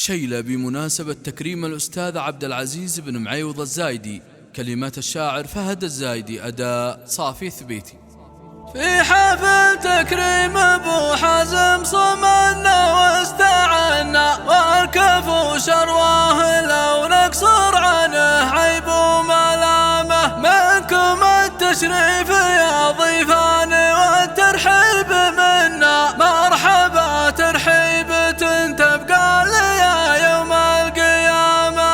شيلة بمناسبة تكريم الأستاذ عبد العزيز بن معيوض الزايدي. كلمات الشاعر فهد الزايدي، أداء صافي ثبيتي. في حفل تكريم أبو حزم صمنا واستعنا، والكفو شرواه لو نقصر عنه عيب وملامه. منكم التشريف يا ضيفان والترحيب منا، مرحبا ترحيبة تبقى لي يوم القيامة.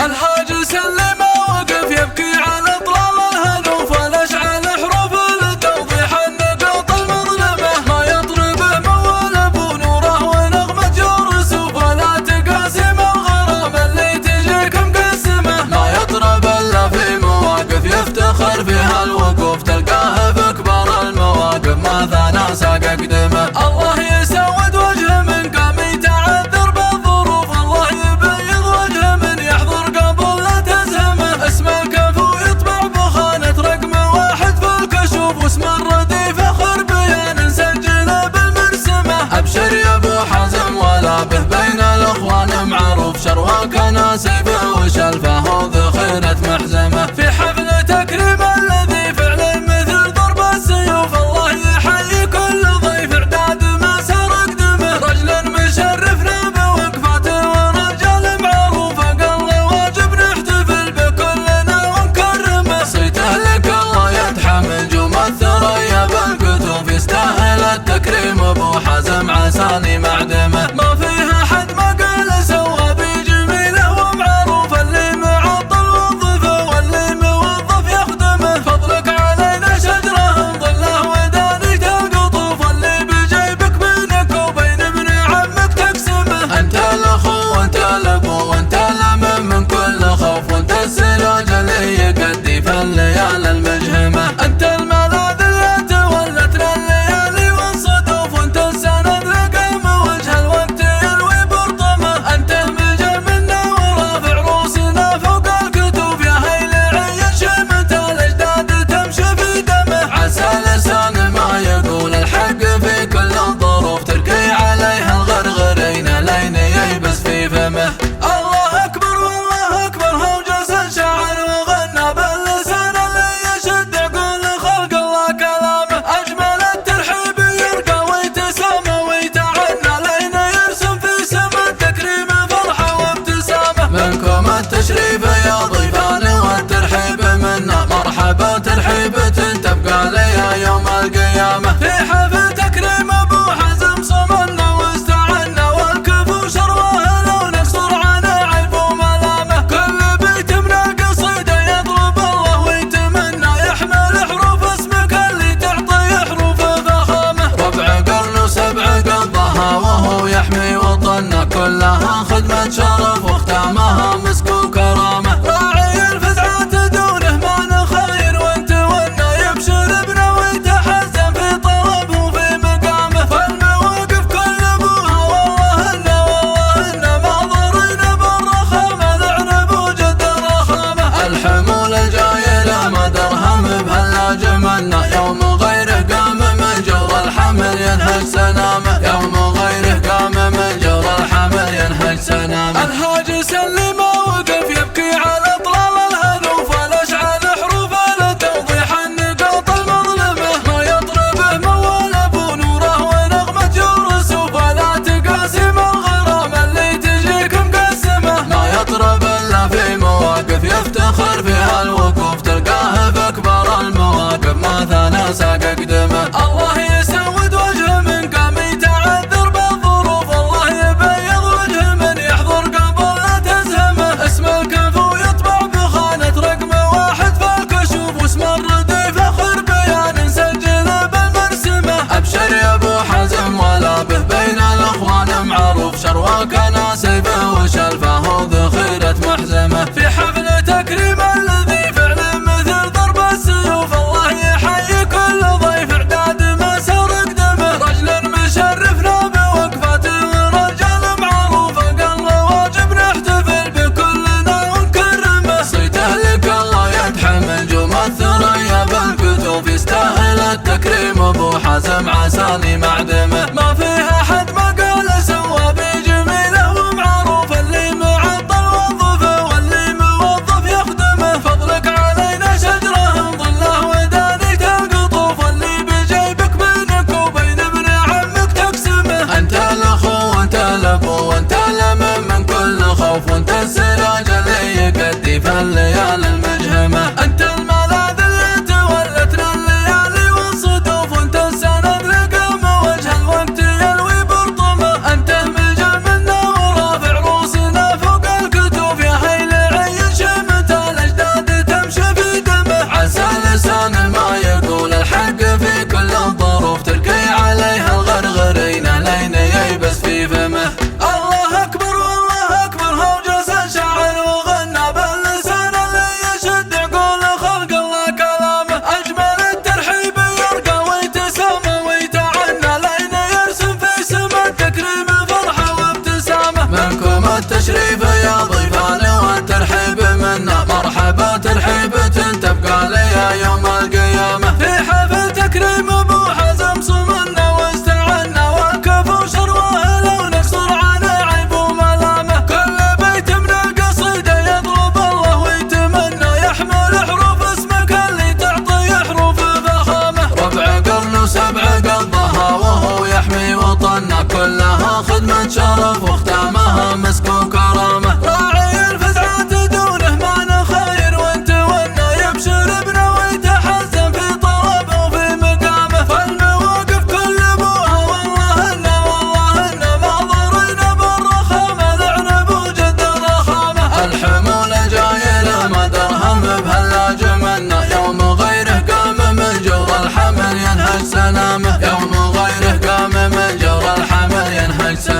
الحاج سلم وقف يبكي على طلال الهنوف، والاشعل حروف لتوضيح النقاط المظلمة. ما يطرب موال بنوره ونغمة جرسوف، ولا تقاسم الغرام اللي تجيك مقسمة. ما يطرب الا في مواقف يفتخر فيها الوقوف، تلقاه في اكبر المواقف ما ثنى ساق اقدمه. الله يسود وجهه من قام يتعذر بالظروف، الله يبيض وجهه من يحضر قبل لا تزهمه. اسم الكفو يطبع بخانة رقم 1 في الكشوف، واسم الردي فخر بيان نسجله بالمرسمة. ابشر يا ابو حزم ولا به بين الاخوان معروف، شرواك ناسيبه وشلفه وذخيرة محزمه. في حفل تكريم الذي فعل مثل ضرب السيوف، الله يحيي كل ضيف اعداد ما سرق دمه. رجل مشرفنا بوقفته ورجل معروف، اقل واجب نحتفل بكلنا ونكرمه. صيته لك الله يتحمل جوم الثريا بالكتوف، يستاهل التكريم ابو حزم عساني معدمه. ما فيها حد ما قال سوى بجميله ومعروف، اللي معطل وظفه واللي موظف يخدمه. فضلك علينا شجره ظله ودانيته القطوف، واللي بجيبك بينك وبين ابن عمك تقسمه. انت الاخو وانت الابو وانت الامن من كل خوف، وانت السراج اللي يقدي في الليالي المجهمه. انت الملاذ اللي تولتنا الليالي والصدوف، وانت السند لقام وجه الوقت يلوي برطمه. انت ملجا منا ورافع روسنا فوق الكتوف، يا هيل عين شمة الاجداد تمشي في دمه. عسى لسان ما يقول الحق في كل الظروف، تركي عليها الغرغرين لين ييبس في فمه. الله اكبر والله اكبر هوجس الشاعر وغنى باللسان اللي يشد عقول خلق الله كلامه. اجمل الترحيب يرقى ويتسامى ويتعنى، لين يرسم في سما التكريم فرحه وابتسامه. منكم التشريف يا ضيفان والترحيب منا، مرحبا ترحيبة تبقى لي يوم القيامة. في حفل تكريم ابو حزم صمنا واستعنا، والكفو شرواه لو نقصر عنه عيب وملامه. كل بيت من القصيدة يطلب الله ويتمنى، يحمل حروف اسمك اللي تعطي حروف فخامه. ربع قرن وسبع قضاها وهو يحمي وطننا، كلها خدمة شرف وختامها مسك وكرامه. راعي الفزعات دونه ما نخير وانت ونا، يبشر ابنه ويتحزن في طلبه وفي مقامه. فالمواقف كل ابوها والله إنا معذورين بالرخامه، لعنب وجد الرخامه. الحمول الجايله ما درهم بهلا جملنا، يوم غيره قام من جور الحمل ينهج سنامه. يوم غيره قام من جور الحمل ينهج سنامه. الحاج سلم وقف يبكي على طلال الهنوف، والاشعل حروف لتوضيح النقاط المظلمه. ما يطربه موال بنوره ونغمة جرسوف، ولا تقاسم الغرام اللي تجيك مقسمه. ما يطرب الا في مواقف يفتخر فيها الوقوف، تلقاه في اكبر المواقف ما ثنى ساق اقدمه. الله يسود وجهه من قام يتعذر بالظروف، الله يبيض وجهه من يحضر قبل لا تزهمه. اسم الكفو يطبع بخانة رقم 1 في الكشوف، واسم الردي فخر بيان نسجله بالمرسمة. ابشر يا ابو حزم ولا به بين الاخوان معروف، شرواك ناسيبه وشلفه وذخيرة محزمه. في حفل تكريم الذي فعل مثل ضرب السيوف، الله يحيي كل ضيف اعداد ما سرق دمه. رجل مشرفنا بوقفته ورجل معروف، اقل واجب نحتفل بكلنا ونكرمه. صيته لك الله يتحمل جوم الثريا بالكتوف، يستاهل التكريم ابو حزم عساني معدمه. ما فيها حد ما قال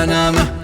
الحنامه.